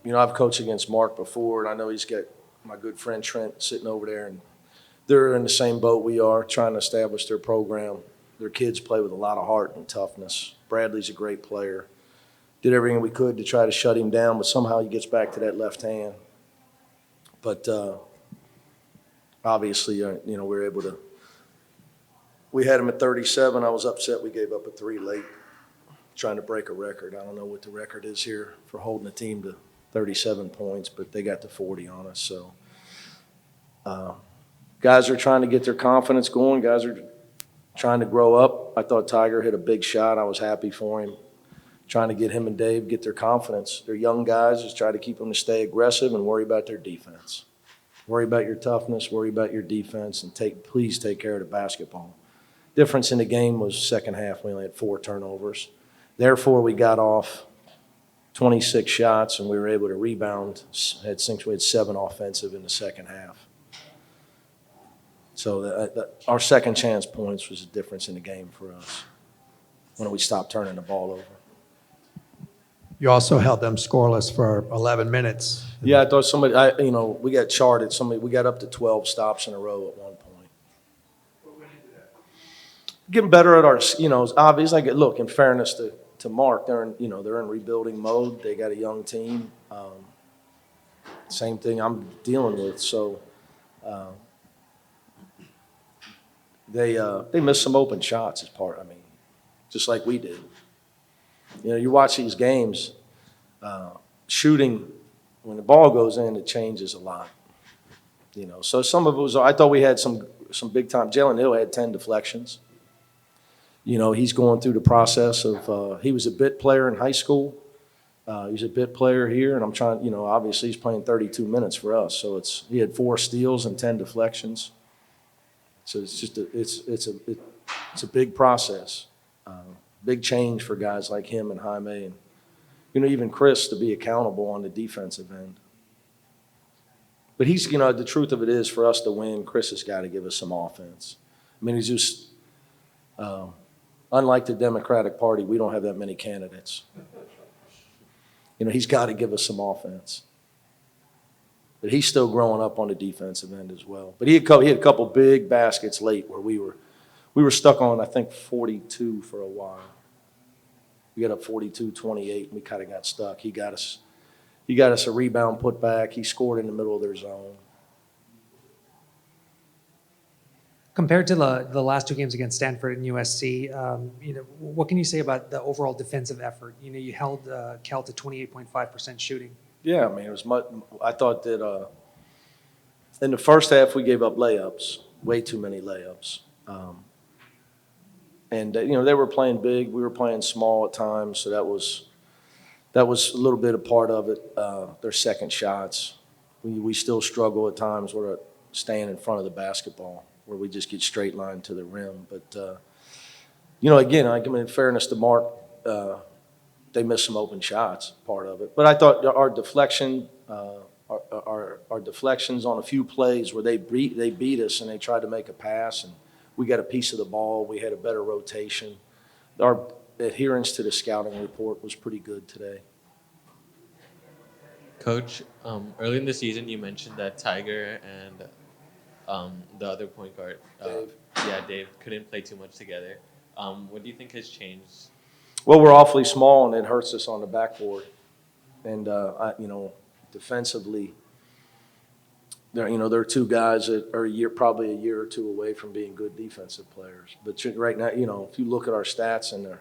I've coached against Mark before, and I know he's got my good friend Trent sitting over there, and they're in the same boat we are, trying to establish their program. Their kids play with a lot of heart and toughness. Bradley's a great player. Did everything we could to try to shut him down, but somehow he gets back to that left hand. But obviously, we were able to. We had him at 37. I was upset we gave up a 3 late, trying to break a record. I don't know what the record is here for holding a team to 37 points, but they got to 40 on us. So guys are trying to get their confidence going. Guys are trying to grow up. I thought Tiger hit a big shot. I was happy for him. Trying to get him and Dave get their confidence. They're young guys. Just try to keep them to stay aggressive and worry about their defense. Worry about your toughness. Worry about your defense, and please take care of the basketball. Difference in the game was second half. We only had 4 turnovers. Therefore, we got off 26 shots, and we were able to rebound. We had 7 offensive in the second half. So our second chance points was a difference in the game for us when we stopped turning the ball over. You also held them scoreless for 11 minutes. Yeah, I thought we got charted. We got up to 12 stops in a row at one point. Getting better at our, obvious. Look, in fairness to Mark, they're in rebuilding mode. They got a young team. Same thing I'm dealing with. So they missed some open shots as part. Just like we did. You watch these games, shooting, when the ball goes in, it changes a lot. So some of it was, I thought we had some big time. Jalen Hill had 10 deflections. He's going through the process of, he was a bit player in high school. He's a bit player here, and I'm trying, obviously he's playing 32 minutes for us. So he had 4 steals and 10 deflections. So it's just, it's a big process. Big change for guys like him and Jaime, and even Chris to be accountable on the defensive end. But he's, the truth of it is, for us to win, Chris has got to give us some offense. He's just, unlike the Democratic Party, we don't have that many candidates. He's got to give us some offense. But he's still growing up on the defensive end as well. But he had a couple big baskets late where we were stuck on, I think, 42 for a while. We got up 42-28, and we kind of got stuck. He got us a rebound put back. He scored in the middle of their zone. Compared to the last 2 games against Stanford and USC, what can you say about the overall defensive effort? You held Cal to 28.5% shooting. Yeah, it was much. I thought that in the first half we gave up layups, way too many layups. And they were playing big. We were playing small at times, so that was a little bit a part of it. Their second shots, we still struggle at times with staying in front of the basketball, where we just get straight line to the rim. But again, in fairness to Mark, they missed some open shots, part of it. But I thought our deflection, our deflections on a few plays where they beat us and they tried to make a pass and we got a piece of the ball. We had a better rotation. Our adherence to the scouting report was pretty good today. Coach, early in the season, you mentioned that Tiger and the other point guard, Dave, couldn't play too much together. What do you think has changed? Well, we're awfully small, and it hurts us on the backboard. And defensively, there are 2 guys that are probably a year or 2 away from being good defensive players. But right now, if you look at our stats in the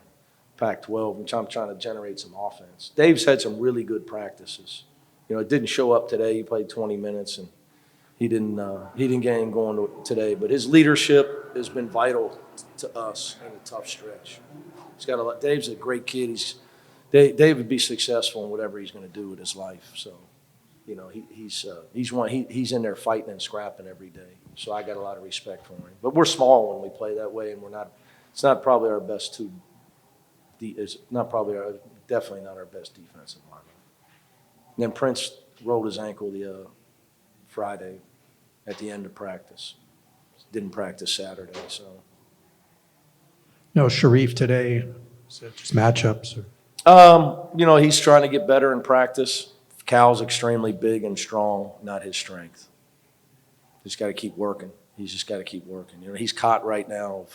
Pac-12, which I'm trying to generate some offense. Dave's had some really good practices. It didn't show up today. He played 20 minutes, and he didn't get him going today. But his leadership has been vital to us in a tough stretch. Dave's a great kid. Dave would be successful in whatever he's going to do with his life. So. He's in there fighting and scrapping every day. So I got a lot of respect for him. But we're small when we play that way, and it's not probably our best definitely not our best defensive line. And then Prince rolled his ankle the Friday at the end of practice. Didn't practice Saturday, so. Sharif today, is it just matchups? Or? He's trying to get better in practice. Cal's extremely big and strong, not his strength. He's got to keep working. He's just got to keep working. You know, he's caught right now.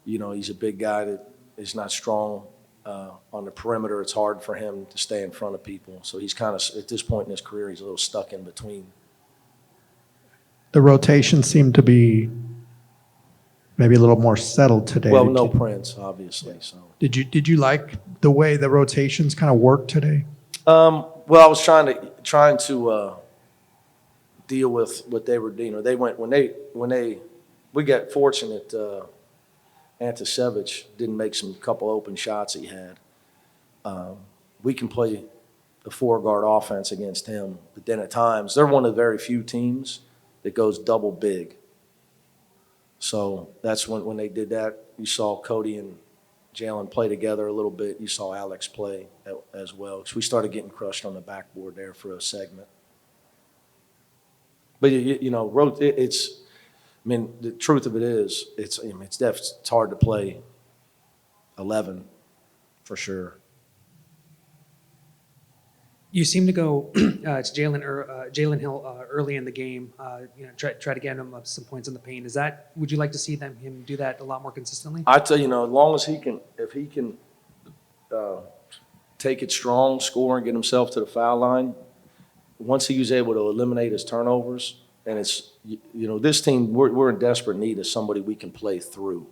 You know, he's a big guy that is not strong on the perimeter. It's hard for him to stay in front of people. So he's kind of, at this point in his career, he's a little stuck in between. The rotation seemed to be maybe a little more settled today. Well, no Prince, obviously. So Did you like the way the rotations kind of worked today? well, I was trying to deal with what they were. You know, they went we got fortunate. Antasevich didn't make some couple open shots he had. We can play the 4-guard offense against him, but then at times they're one of the very few teams that goes double big. So that's when they did that. You saw Cody and Jalen play together a little bit. You saw Alex play as well, because we started getting crushed on the backboard there for a segment. But you know, it's. I mean, the truth of it is, it's hard to play 11 for sure. You seem to go to Jalen Hill early in the game. You know, try to get him up some points in the paint. Would you like to see him do that a lot more consistently? I tell you, as long as if he can take it strong, score, and get himself to the foul line. Once he was able to eliminate his turnovers, and it's this team, we're in desperate need of somebody we can play through.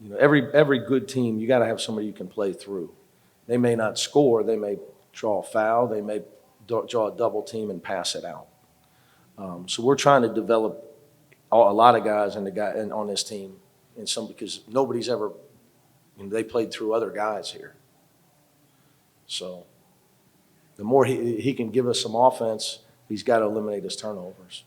You know, every good team, you got to have somebody you can play through. They may not score. They may draw a foul. They may draw a double team and pass it out. So we're trying to develop a lot of guys on this team, because nobody's ever, they played through other guys here. So the more he can give us some offense, he's got to eliminate his turnovers.